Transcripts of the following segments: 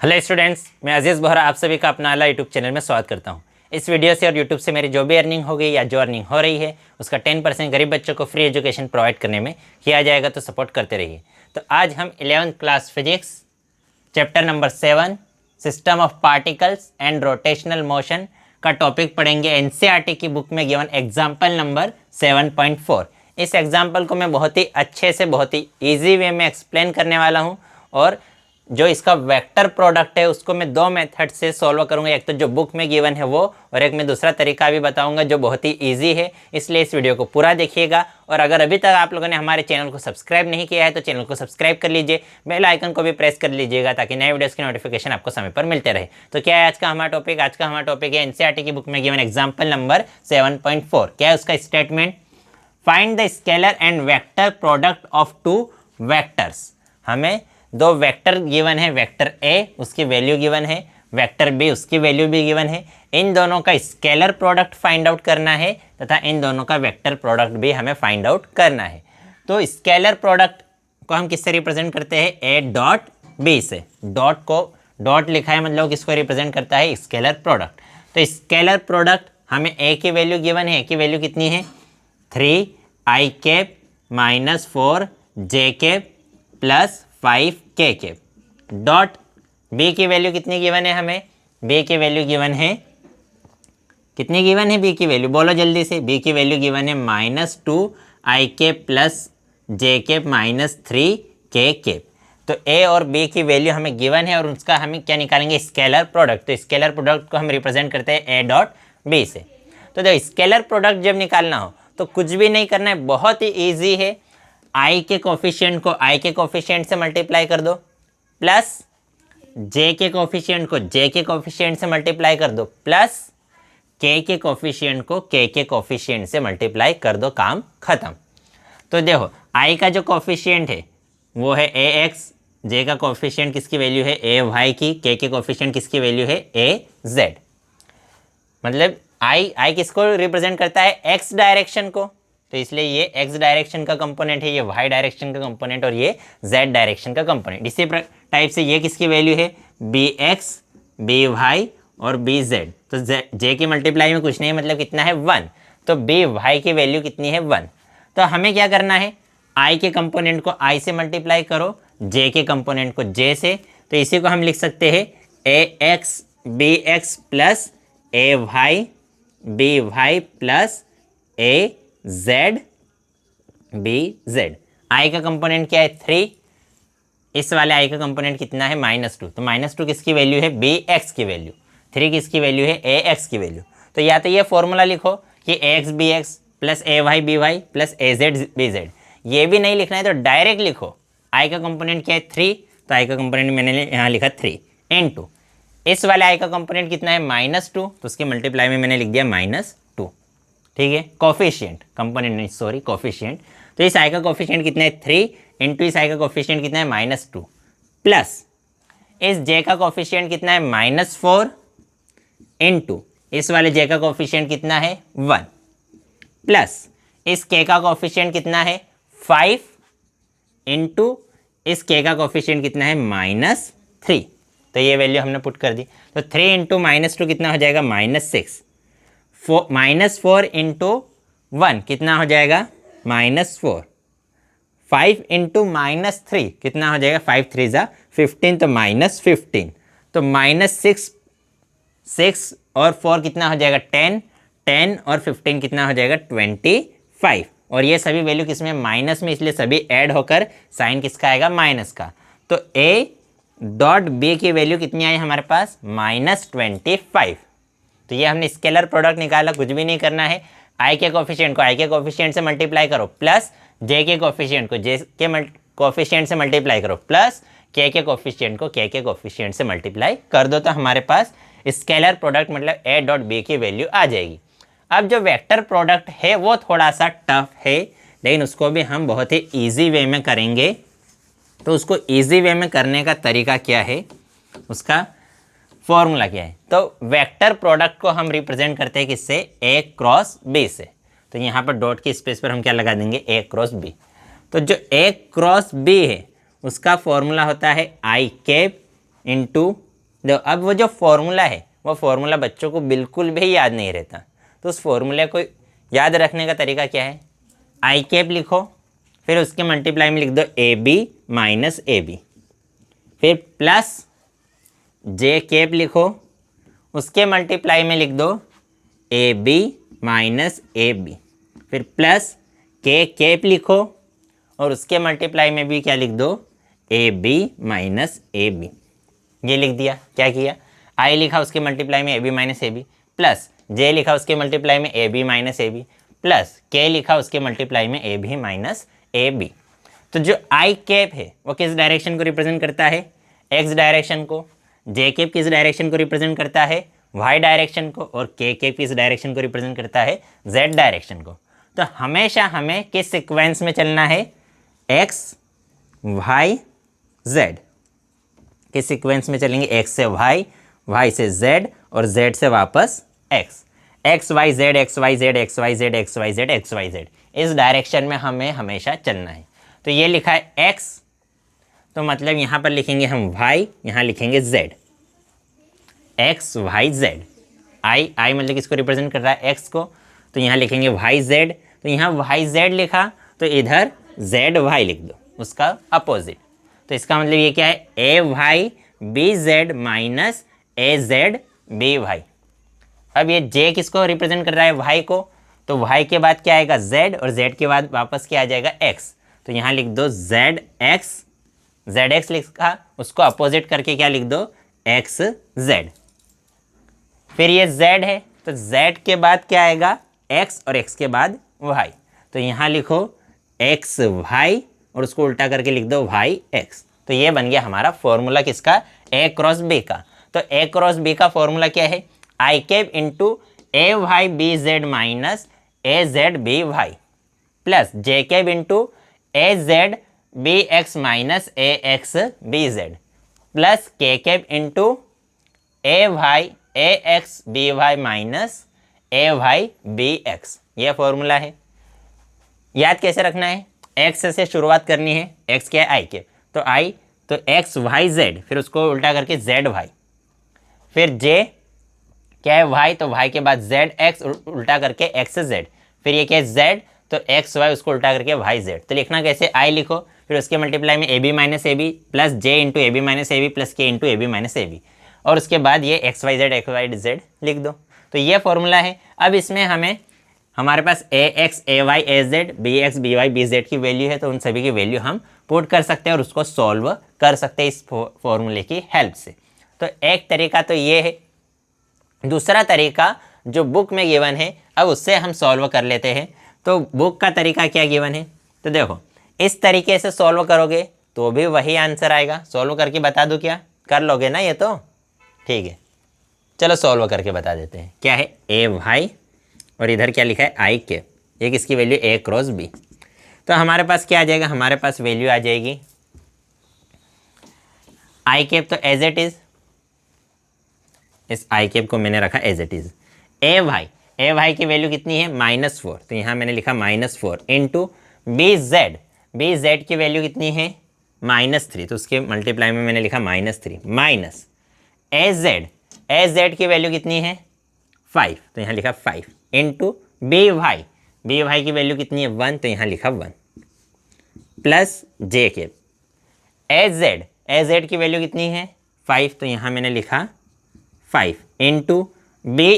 Hello students, मैं अजीज़ बोहरा आप सभी का अपना आला यूट्यूब चैनल में स्वागत करता हूं। इस वीडियो से और यूट्यूब से मेरी जो भी अर्निंग हो गई या जो अर्निंग हो रही है उसका 10% गरीब बच्चों को फ्री एजुकेशन प्रोवाइड करने में किया जाएगा, तो सपोर्ट करते रहिए। तो आज हम 11th class physics chapter number 7 system of particles and rotational motion का टॉपिक पढ़ेंगे। एनसीईआरटी की बुक में गिवन एग्जाम्पल नंबर 7.4। इस एग्जाम्पल को मैं बहुत ही अच्छे से, बहुत ही ईजी वे में एक्सप्लेन करने वाला हूँ और जो इसका वेक्टर प्रोडक्ट है उसको मैं दो मेथड से सॉल्व करूंगा। एक तो जो बुक में गिवन है वो, और एक मैं दूसरा तरीका भी बताऊंगा जो बहुत ही इजी है। इसलिए इस वीडियो को पूरा देखिएगा। और अगर अभी तक आप लोगों ने हमारे चैनल को सब्सक्राइब नहीं किया है तो चैनल को सब्सक्राइब कर लीजिए, बेल आइकन को भी प्रेस कर लीजिएगा ताकि नए वीडियोस की नोटिफिकेशन आपको समय पर मिलते रहे। तो क्या है आज का हमारा टॉपिक? आज का हमारा टॉपिक है एनसीईआरटी की बुक में गिवन एग्जाम्पल नंबर 7.4। क्या है उसका statement? Find the scalar and vector product of two vectors. हमें दो वेक्टर गिवन है, वेक्टर ए उसकी वैल्यू गिवन है, वेक्टर बी उसकी वैल्यू भी गिवन है। इन दोनों का स्केलर प्रोडक्ट फाइंड आउट करना है तथा इन दोनों का वेक्टर प्रोडक्ट भी हमें फाइंड आउट करना है। तो स्केलर प्रोडक्ट को हम किससे रिप्रेजेंट करते हैं? ए डॉट बी से। डॉट को डॉट लिखा है मतलब किसको रिप्रेजेंट करता है? Scalar product. तो स्केलर प्रोडक्ट हमें ए की वैल्यू गिवन है। ए की वैल्यू कितनी है? 3i cap minus 4j cap plus 5k cap. Dot B की वैल्यू कितनी गिवन है हमें? बी की वैल्यू गिवन है, कितनी गिवन है बी की वैल्यू? बोलो जल्दी से। बी की वैल्यू गिवन है -2i cap plus j cap minus 3k cap. तो ए और बी की वैल्यू हमें गिवन है और उसका हमें क्या निकालेंगे? Scalar product. तो स्केलर प्रोडक्ट को हम रिप्रेजेंट करते हैं ए डॉट बी से। तो जब स्केलर प्रोडक्ट जब निकालना हो तो कुछ भी नहीं करना है, बहुत ही ईजी है। आई के कोफिशिएंट को आई के कोफिशिएंट से मल्टीप्लाई कर दो, प्लस जे के कोफिशिएंट को जे के कोफिशिएंट से मल्टीप्लाई कर दो, प्लस के कोफिशिएंट को के कोफिशिएंट से मल्टीप्लाई कर दो, काम खत्म। तो देखो आई का जो कोफिशिएंट है वो है ए एक्स, जे का कोफिशिएंट किसकी वैल्यू है? ए वाई की, के कोफिशिएंट किसकी वैल्यू है? ए जेड। मतलब आई किसको रिप्रेजेंट करता है? एक्स डायरेक्शन को। तो इसलिए ये एक्स डायरेक्शन का कंपोनेंट है, ये वाई डायरेक्शन का कंपोनेंट और ये जेड डायरेक्शन का कंपोनेंट। इसी टाइप से ये किसकी वैल्यू है? बी एक्स, बी वाई और बी जेड। तो जे की मल्टीप्लाई में कुछ नहीं, मतलब कितना है? 1। तो बी वाई की वैल्यू कितनी है? 1। तो हमें क्या करना है? आई के कंपोनेंट को आई से मल्टीप्लाई करो, जे के कंपोनेंट को जे से। तो इसी को हम लिख सकते हैं ए एक्स बी एक्स प्लस ए वाई बी वाई प्लस ए जेड बी जेड। आई का कंपोनेंट क्या है? 3। इस वाले आई का कंपोनेंट कितना है? -2। तो -2 किसकी वैल्यू है? बी एक्स की वैल्यू। 3 किसकी वैल्यू है? ए एक्स की वैल्यू। तो या तो ये फॉर्मूला लिखो कि ए एक्स बी एक्स प्लस ए वाई बी वाई प्लस ए जेड बी जेड। ये भी नहीं लिखना है तो डायरेक्ट लिखो आई का कंपोनेंट क्या है? 3। तो आई का कंपोनेंट मैंने यहाँ लिखा 3 इनटू इस वाले आई का कंपोनेंट कितना है? -2। तो उसके मल्टीप्लाई में मैंने लिख दिया -2। ठीक है, कोफिशिएंट, कंपोनेंट नहीं, सॉरी, कोफिशिएंट। तो इस आई का कोफिशिएंट कितना है? 3 इंटू इस आई का कोफिशिएंट कितना है? -2 प्लस इस जे का कोफिशिएंट कितना है? -4 इंटू इस वाले जे का कोफिशिएंट कितना है? 1 प्लस इस के का कोफिशिएंट कितना है? 5 इंटू इस के का कोफिशिएंट कितना है? -3। तो ये वैल्यू हमने पुट कर दी। तो 3 इंटू -2 कितना हो जाएगा? -6। -4 इंटू 1 कितना हो जाएगा? -4। 5 इंटू -3 कितना हो जाएगा? 5 3 ज़ा 15, तो -15। तो -6 और 4 कितना हो जाएगा? 10। 10 और 15 कितना हो जाएगा? 25। और ये सभी वैल्यू किसमें? माइनस में, इसलिए सभी ऐड होकर साइन किसका आएगा? माइनस का। तो ए डॉट बी की वैल्यू कितनी आई हमारे पास? -25। तो ये हमने स्केलर प्रोडक्ट निकाला, कुछ भी नहीं करना है। आई के कोफिशिएंट को आई के कोफिशिएंट से मल्टीप्लाई करो, प्लस जे के कोफिशिएंट को जे के कोफिशिएंट से मल्टीप्लाई करो, प्लस के कोफिशिएंट को के कोफिशिएंट से मल्टीप्लाई कर दो। तो हमारे पास स्केलर प्रोडक्ट मतलब ए डॉट बी की वैल्यू आ जाएगी। अब जो वेक्टर प्रोडक्ट है वो थोड़ा सा टफ है, लेकिन उसको भी हम बहुत ही ईजी वे में करेंगे। तो उसको ईजी वे में करने का तरीका क्या है, उसका फॉर्मूला क्या है? तो वेक्टर प्रोडक्ट को हम रिप्रेजेंट करते हैं किससे? ए क्रॉस बी से। तो यहाँ पर डॉट की स्पेस पर हम क्या लगा देंगे? ए क्रॉस बी। तो जो ए क्रॉस बी है उसका फॉर्मूला होता है आई कैप इंटू अब वो जो फॉर्मूला है वो फॉर्मूला बच्चों को बिल्कुल भी याद नहीं रहता, तो उस फॉर्मूले को याद रखने का तरीका क्या है, आई कैप लिखो, फिर उसके मल्टीप्लाई में लिख दो A B minus A B, फिर प्लस जे कैप लिखो, उसके मल्टीप्लाई में लिख दो A B minus A B, फिर प्लस के कैप लिखो और उसके मल्टीप्लाई में भी क्या लिख दो, A B minus A B. ये लिख दिया। क्या किया, आई लिखा उसके मल्टीप्लाई में A B minus A B, plus J लिखा उसके मल्टीप्लाई में A B minus A B, plus K लिखा उसके मल्टीप्लाई में A B minus A B. तो जो आई कैप है वो किस डायरेक्शन को रिप्रेजेंट करता है, एक्स डायरेक्शन को, जे कैप किस डायरेक्शन को रिप्रेजेंट करता है, वाई डायरेक्शन को, और के कैप किस डायरेक्शन को रिप्रेजेंट करता है, जेड डायरेक्शन को। तो हमेशा हमें किस सीक्वेंस में चलना है, एक्स वाई जेड, किस सीक्वेंस में चलेंगे, एक्स से वाई, वाई से जेड और जेड से वापस X, X Y Z X Y Z X Y Z X Y Z X Y Z, इस डायरेक्शन में हमें हमेशा चलना है। तो ये लिखा है एक्स, तो मतलब यहाँ पर लिखेंगे हम वाई, यहाँ लिखेंगे जेड, एक्स वाई जेड, आई आई मतलब किसको रिप्रेजेंट कर रहा है, एक्स को, तो यहाँ लिखेंगे वाई जेड, तो यहाँ वाई जेड लिखा तो इधर जेड वाई लिख दो, उसका अपोजिट। तो इसका मतलब ये क्या है, ए वाई बी जेड माइनस ए जेड बी वाई। अब ये जे किसको रिप्रेजेंट कर रहा है, वाई को, तो वाई के बाद क्या आएगा, जेड, और जेड के बाद वापस क्या आ जाएगा, एक्स। तो यहाँ लिख दो जेड एक्स लिखा, उसको अपोजिट करके क्या लिख दो, एक्स जेड। फिर ये जेड है तो जेड के बाद क्या आएगा, एक्स, और एक्स के बाद वाई। तो यहाँ लिखो एक्स वाई और उसको उल्टा करके लिख दो वाई एक्स। तो ये बन गया हमारा फॉर्मूला किसका, ए क्रॉस बी का। तो ए क्रॉस बी का फॉर्मूला क्या है, आई कैप इंटू ए वाई बी जेड माइनस ए Z B Y, plus J cap into ए जेड बी एक्स माइनस ए x B Z, plus K cap into ए वाई ए x B Y minus ए Y B x. यह formula है। याद कैसे रखना है, x से शुरुआत करनी है, एक्स क्या है, आई के, तो आई, तो एक्स वाई जेड, फिर उसको उल्टा करके जेड वाई, फिर जे क्या है वाई, तो वाई के बाद जेड एक्स उल्टा करके एक्स जेड, फिर ये क्या है जेड, तो एक्स वाई उसको उल्टा करके वाई जेड। तो लिखना कैसे, आई लिखो, फिर उसके मल्टीप्लाई में A B minus A B plus J into A B minus A B plus K into A B minus A B, और उसके बाद ये एक्स वाई जेड लिख दो। तो ये फॉर्मूला है। अब इसमें हमारे पास A X A Y A Z B X B Y B Z की वैल्यू है, तो उन सभी की वैल्यू हम पुट कर सकते हैं और उसको सॉल्व कर सकते हैं इस फॉर्मूले की हेल्प से। तो एक तरीका तो ये है। दूसरा तरीका जो बुक में गिवन है, अब उससे हम सॉल्व कर लेते हैं। तो बुक का तरीका क्या गिवन है, तो देखो इस तरीके से सॉल्व करोगे तो भी वही आंसर आएगा। सॉल्व करके बता दूँ क्या, कर लोगे ना ये, तो ठीक है, चलो सॉल्व करके बता देते हैं। क्या है, ए वाई और इधर क्या लिखा है, आई के, एक इसकी वैल्यू ए क्रॉस बी। तो हमारे पास क्या आ जाएगा, हमारे पास वैल्यू आ जाएगी आई कैप, तो एज इट इज, इस आई कैप को मैंने रखा as it is. A Y की वैल्यू कितनी है, -4, तो यहाँ मैंने लिखा -4 इंटू बी जेड की वैल्यू कितनी है, -3, तो उसके मल्टीप्लाई में मैंने लिखा -3 माइनस ए जेड की वैल्यू कितनी है 5, तो यहाँ लिखा 5 इंटू बी वाई की वैल्यू कितनी है 1, तो यहाँ लिखा 1 प्लस जे के ए जेड की वैल्यू कितनी है 5, तो यहाँ मैंने लिखा 5 इंटू बी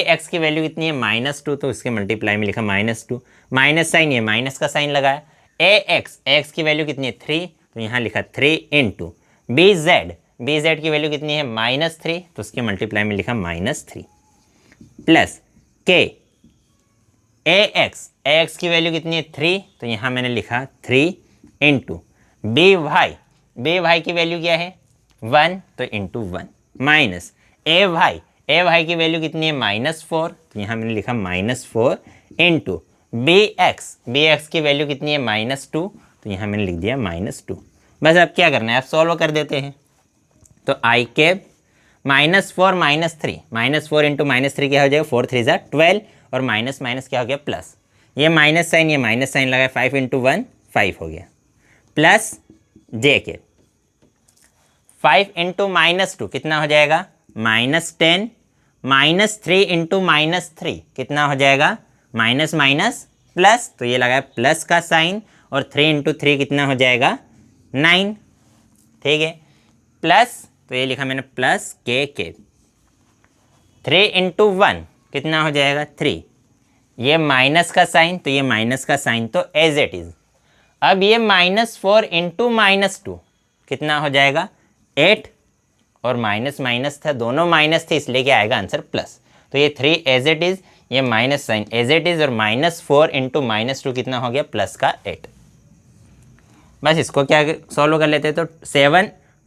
एक्स की वैल्यू कितनी है -2, तो उसके मल्टीप्लाई में लिखा -2, माइनस साइन, ये माइनस का साइन लगाया। ए एक्स की वैल्यू कितनी है 3, तो यहाँ लिखा 3 इंटू बी जेड की वैल्यू कितनी है -3, तो उसके मल्टीप्लाई में लिखा -3 प्लस के ए एक्स की वैल्यू कितनी है 3, तो यहाँ मैंने लिखा 3 इंटू बी वाई की वैल्यू क्या है 1, तो इंटू 1 माइनस ए वाई की वैल्यू कितनी है -4, तो यहाँ मैंने लिखा -4 इंटू बी एक्स की वैल्यू कितनी है -2, तो यहाँ मैंने लिख दिया -2। बस अब क्या करना है, आप सॉल्व कर देते हैं। तो आई कैप -4 इंटू -3 क्या हो जाएगा, 4 3 = 12, और माइनस माइनस क्या हो गया प्लस, ये माइनस साइन लगाया, 5 इंटू 1 5 हो गया, प्लस जे के 5 इंटू -2 कितना हो जाएगा -10, -3 इंटू -3 कितना हो जाएगा माइनस माइनस प्लस, तो ये लगा प्लस का साइन, और 3 इंटू 3 कितना हो जाएगा 9, ठीक है। प्लस, तो ये लिखा मैंने प्लस के 3 इंटू 1 कितना हो जाएगा 3, ये माइनस का साइन, तो ये माइनस का साइन तो एज इट इज। अब ये -4 इंटू -2 कितना हो जाएगा 8, और माइनस माइनस था, दोनों माइनस थे, इसलिए क्या आएगा आंसर प्लस। तो ये 3 एज इट इज, ये minus sign as it is, और -4 इंटू -2 कितना हो गया प्लस का 8। बस इसको क्या सॉल्व कर लेते हैं, तो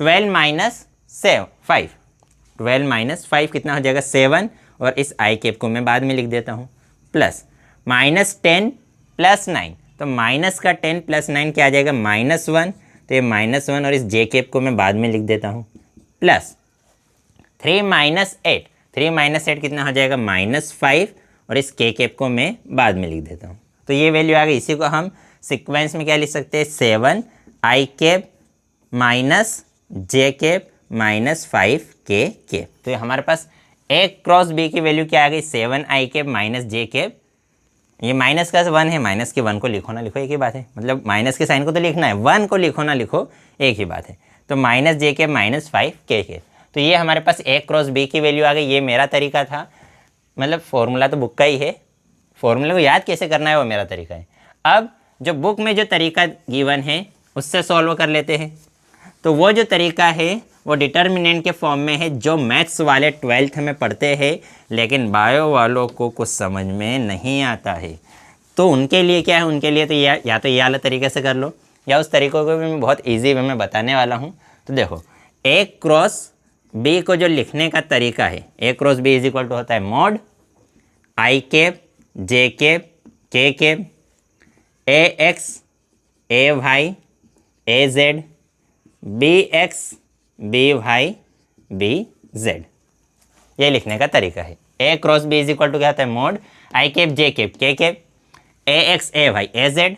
12 माइनस 5, 12 माइनस 5 कितना हो जाएगा 7, और इस आई कैप को मैं बाद में लिख देता हूँ, प्लस -10 प्लस 9, तो माइनस का 10 प्लस 9 क्या आ जाएगा -1, तो ये -1, और इस जे कैप को मैं बाद में लिख देता हूँ, प्लस 3 माइनस 8, 3 माइनस 8 कितना हो जाएगा -5, और इस के कैप को मैं बाद में लिख देता हूँ। तो ये वैल्यू आ गई। इसी को हम सीक्वेंस में क्या लिख सकते हैं, 7 आई कैप माइनस जे कैप माइनस 5 के कैप। तो ये हमारे पास A क्रॉस B की वैल्यू क्या आ गई 7 आई कैप माइनस जे कैप। ये माइनस का 1 है, माइनस के 1 को लिखो ना लिखो एक ही बात है, मतलब माइनस के साइन को तो लिखना है, 1 को लिखो ना लिखो एक ही बात है। तो माइनस जे कैप माइनस 5 के कैप। तो ये हमारे पास A क्रॉस B की वैल्यू आ गई। ये मेरा तरीका था, मतलब फॉर्मूला तो बुक का ही है, फॉर्मूले को याद कैसे करना है वो मेरा तरीका है। अब जो बुक में जो तरीका गिवन है उससे सॉल्व कर लेते हैं। तो वो जो तरीका है वो डिटर्मिनेंट के फॉर्म में है, जो मैथ्स वाले 12th में पढ़ते हैं लेकिन बायो वालों को कुछ समझ में नहीं आता है, तो उनके लिए क्या है, उनके लिए तो या तो ये वाला तरीके से कर लो, या उस तरीक़ों को भी मैं बहुत ईजी वे में बताने वाला हूँ। तो देखो A क्रॉस B को जो लिखने का तरीका है, A cross B is equal to होता है mod I cap J cap K cap A X A Y A Z B X B Y B Z, ये लिखने का तरीका है। A cross B is equal to क्या होता है mod I cap J cap K cap A X A Y A Z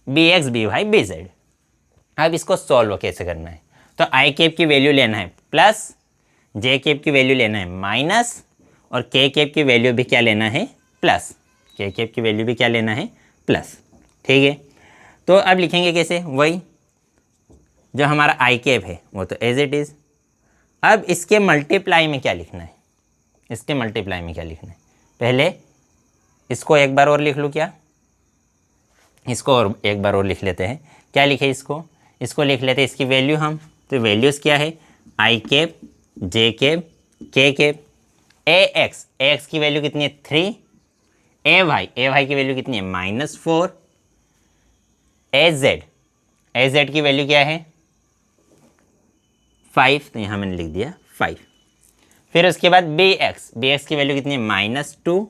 B X B Y B Z. अब इसको सॉल्व कैसे करना है, तो आई कैप की वैल्यू लेना है प्लस, जे कैप की वैल्यू लेना है माइनस, और के कैप की वैल्यू भी क्या लेना है प्लस, के कैप की वैल्यू भी क्या लेना है प्लस, ठीक है। तो अब लिखेंगे कैसे, वही जो हमारा आई कैप है वो तो एज इट इज़। अब इसके मल्टीप्लाई में क्या लिखना है, इसके मल्टीप्लाई में क्या लिखना है, पहले इसको एक बार और लिख लूँ क्या, इसको और एक बार और लिख लेते हैं। क्या लिखे इसको लिख लेते हैं इसकी वैल्यू हम, तो वैल्यूज़ क्या है आई cap J cap K cap A x की वैल्यू कितनी है 3, ए वाई की वैल्यू कितनी है -4, ए जेड की वैल्यू क्या है 5, तो यहाँ मैंने लिख दिया 5। फिर उसके बाद बी एक्स की वैल्यू कितनी है -2,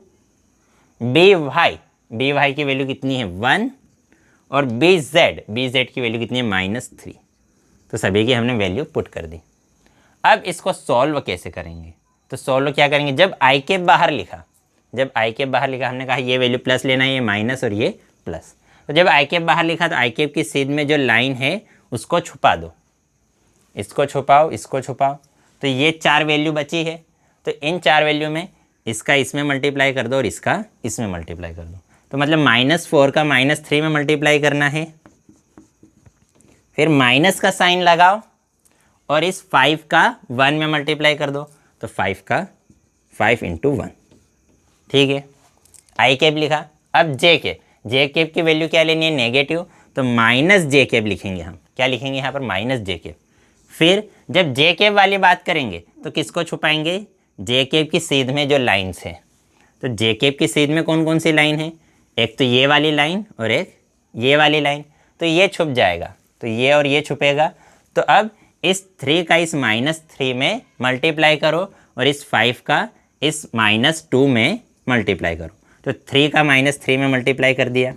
बी वाई की वैल्यू कितनी है 1, और बी जेड की वैल्यू कितनी है -3। तो सभी की हमने वैल्यू पुट कर दी। अब इसको सॉल्व कैसे करेंगे, तो सॉल्व क्या करेंगे, जब आई कैप बाहर लिखा हमने कहा ये वैल्यू प्लस लेना है, ये माइनस और ये प्लस। तो जब आई कैप बाहर लिखा तो आई कैप की सीध में जो लाइन है उसको छुपा दो, इसको छुपाओ, तो ये 4 वैल्यू बची है। तो इन 4 वैल्यू में इसका इसमें मल्टीप्लाई कर दो और इसका इसमें मल्टीप्लाई कर दो। तो मतलब -4 का -3 में मल्टीप्लाई करना है, फिर माइनस का साइन लगाओ और इस 5 का 1 में मल्टीप्लाई कर दो, तो 5 का 5 इंटू 1, ठीक है। आई कैप लिखा। अब जे कैप की वैल्यू क्या लेनी है नेगेटिव, तो माइनस जे कैप लिखेंगे हम, क्या लिखेंगे यहाँ पर माइनस जे कैप। फिर जब जे कैप वाली बात करेंगे तो किसको छुपाएंगे, जे कैप की सीध में जो लाइन्स है। तो जे कैप की सीध में कौन कौन सी लाइन है, एक तो ये वाली लाइन और एक ये वाली लाइन, तो ये छुप जाएगा, तो ये और ये छुपेगा। तो अब इस 3 का इस -3 में मल्टीप्लाई करो और इस 5 का इस -2 में मल्टीप्लाई करो। तो 3 का -3 में मल्टीप्लाई कर दिया,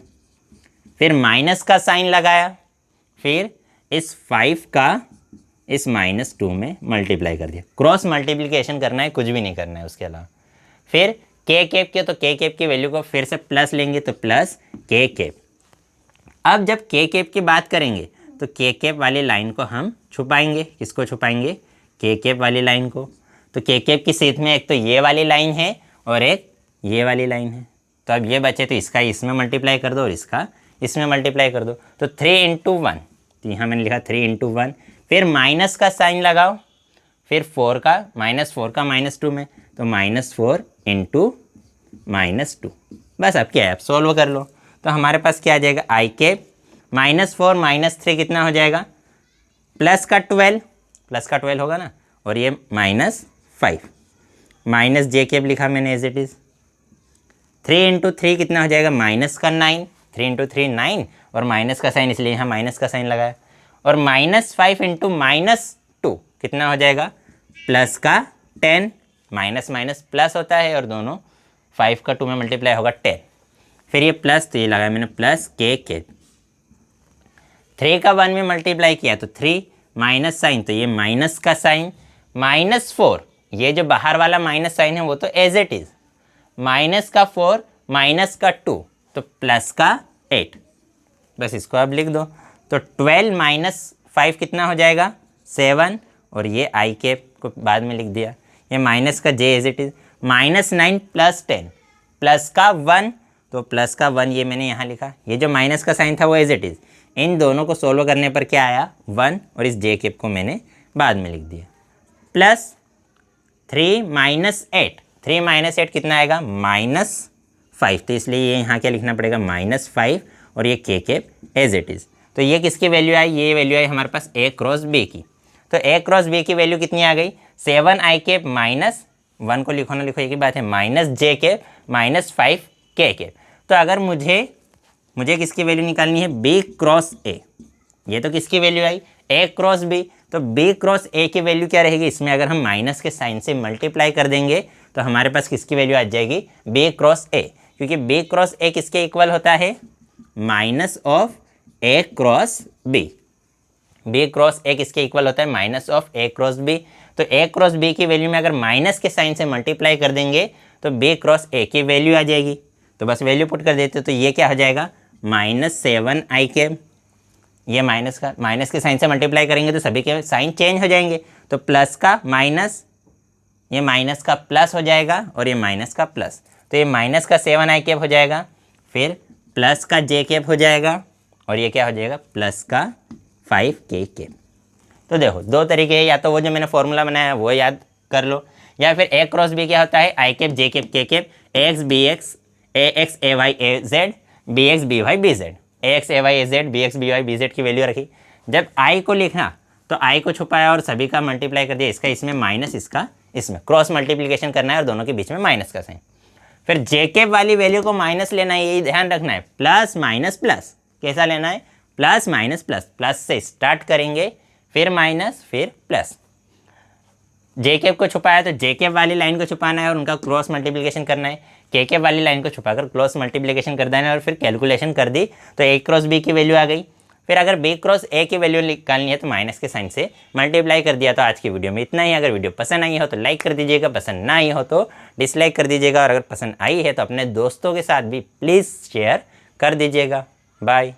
फिर माइनस का साइन लगाया, फिर इस 5 का इस -2 में मल्टीप्लाई कर दिया। क्रॉस मल्टीप्लिकेशन करना है, कुछ भी नहीं करना है उसके अलावा। फिर के कैप के, तो के कैप की वैल्यू को फिर से प्लस लेंगे, तो प्लस के कैप। अब जब के कैप की बात करेंगे तो के कैप वाली लाइन को हम छुपाएंगे, किसको छुपाएंगे, के कैप वाली लाइन को। तो के कैप की सीध में एक तो ये वाली लाइन है और एक ये वाली लाइन है। तो अब ये बचे तो इसका इसमें मल्टीप्लाई कर दो और इसका इसमें मल्टीप्लाई कर दो। तो 3 इंटू 1, तो यहाँ मैंने लिखा 3 इंटू 1, फिर माइनस का साइन लगाओ, फिर 4 का -2 में, तो -4 इंटू -2। बस अब क्या है, अब सोल्व कर लो। तो हमारे पास क्या आ जाएगा, आई कैप -4 -3 कितना हो जाएगा, प्लस का 12 होगा ना, और ये -5 माइनस जे कैप लिखा मैंने एज इट इज़। 3 इंटू 3 कितना हो जाएगा, माइनस का 9, 3 इंटू 3 9, और माइनस का साइन इसलिए यहाँ माइनस का साइन लगाया, और -5 इंटू -2 कितना हो जाएगा, प्लस का 10, माइनस माइनस प्लस होता है और दोनों 5 का 2 में मल्टीप्लाई होगा 10, फिर ये प्लस, तो ये लगाया मैंने प्लस के कैप। 3 का 1 में मल्टीप्लाई किया तो 3, माइनस साइन, तो ये माइनस का साइन, -4, ये जो बाहर वाला माइनस साइन है वो तो एज इट इज़, माइनस का 4 माइनस का 2 तो प्लस का 8, बस इसको आप लिख दो। तो 12 - 5 कितना हो जाएगा, 7, और ये आई कैप को बाद में लिख दिया, ये माइनस का जे एज इट इज़, -9 + 10 प्लस का 1, तो प्लस का 1 ये मैंने यहाँ लिखा, ये जो माइनस का साइन था वो एज इट इज़, इन दोनों को सोल्व करने पर क्या आया 1, और इस जे कैप को मैंने बाद में लिख दिया, प्लस 3 - 8, 3 - 8 कितना आएगा, -5, तो इसलिए ये यहाँ क्या लिखना पड़ेगा, -5, और ये के कैप एज इट इज़। तो ये किसकी वैल्यू आई, ये वैल्यू आई हमारे पास A क्रॉस B की। तो A क्रॉस B की वैल्यू कितनी आ गई, 7 आई कैप -1 को लिखो ना लिखो एक ही बात है, -j कैप -5 के कैप। तो अगर मुझे किसकी वैल्यू निकालनी है, B क्रॉस A, ये तो किसकी value I, A cross B, तो B क्रॉस A की वैल्यू क्या रहेगी, इसमें अगर हम माइनस के साइन से मल्टीप्लाई कर देंगे तो हमारे पास किसकी वैल्यू आ जाएगी, B क्रॉस A, क्योंकि B क्रॉस A किसके इक्वल होता है, minus of A cross B। B cross A किसके इक्वल होता है, minus of A cross B। तो A क्रॉस B की वैल्यू में अगर माइनस के साइन से मल्टीप्लाई कर देंगे तो B क्रॉस A की वैल्यू आ जाएगी। तो बस वैल्यू पुट कर देते, तो ये क्या हो जाएगा, -7 आई कैप, ये माइनस के साइन से मल्टीप्लाई करेंगे तो सभी के साइन चेंज हो जाएंगे, तो प्लस का माइनस, ये माइनस का प्लस हो जाएगा, और ये माइनस का प्लस, तो ये माइनस का 7 आई कैप हो जाएगा, फिर प्लस का जे कैप हो जाएगा, और ये क्या हो जाएगा, प्लस का 5 के कैप। तो देखो दो तरीके हैं, या तो वो जो मैंने फॉर्मूला बनाया है वो याद कर लो, या फिर A क्रॉस B क्या होता है, आई cap J cap K cap, AX BX AX AY AZ BX BY BZ, AX AY AZ BX BY BZ की वैल्यू रखी। जब I को लिखना तो I को छुपाया और सभी का मल्टीप्लाई कर दिया, इसका इसमें माइनस, इसका इसमें, क्रॉस मल्टीप्लिकेशन करना है और दोनों के बीच में माइनस का साइन। फिर जे कैप वाली वैल्यू को माइनस लेना है, यही ध्यान रखना है, प्लस माइनस प्लस, कैसा लेना है, प्लस माइनस प्लस, प्लस से स्टार्ट करेंगे, फिर माइनस, फिर प्लस। जे कैप को छुपाया तो जे कैप वाली लाइन को छुपाना है और उनका क्रॉस मल्टीप्लिकेशन करना है, के कैप वाली लाइन को छुपाकर क्रॉस मल्टीप्लिकेशन कर देना है, और फिर कैलकुलेशन कर दी तो A क्रॉस B की वैल्यू आ गई। फिर अगर B क्रॉस A की वैल्यू निकालनी है तो माइनस के साइन से मल्टीप्लाई कर दिया। तो आज की वीडियो में इतना ही। अगर वीडियो पसंद आई हो तो लाइक कर दीजिएगा, पसंद ना आई हो तो डिसलाइक कर दीजिएगा, और अगर पसंद आई है तो अपने दोस्तों के साथ भी प्लीज़ शेयर कर दीजिएगा। बाय।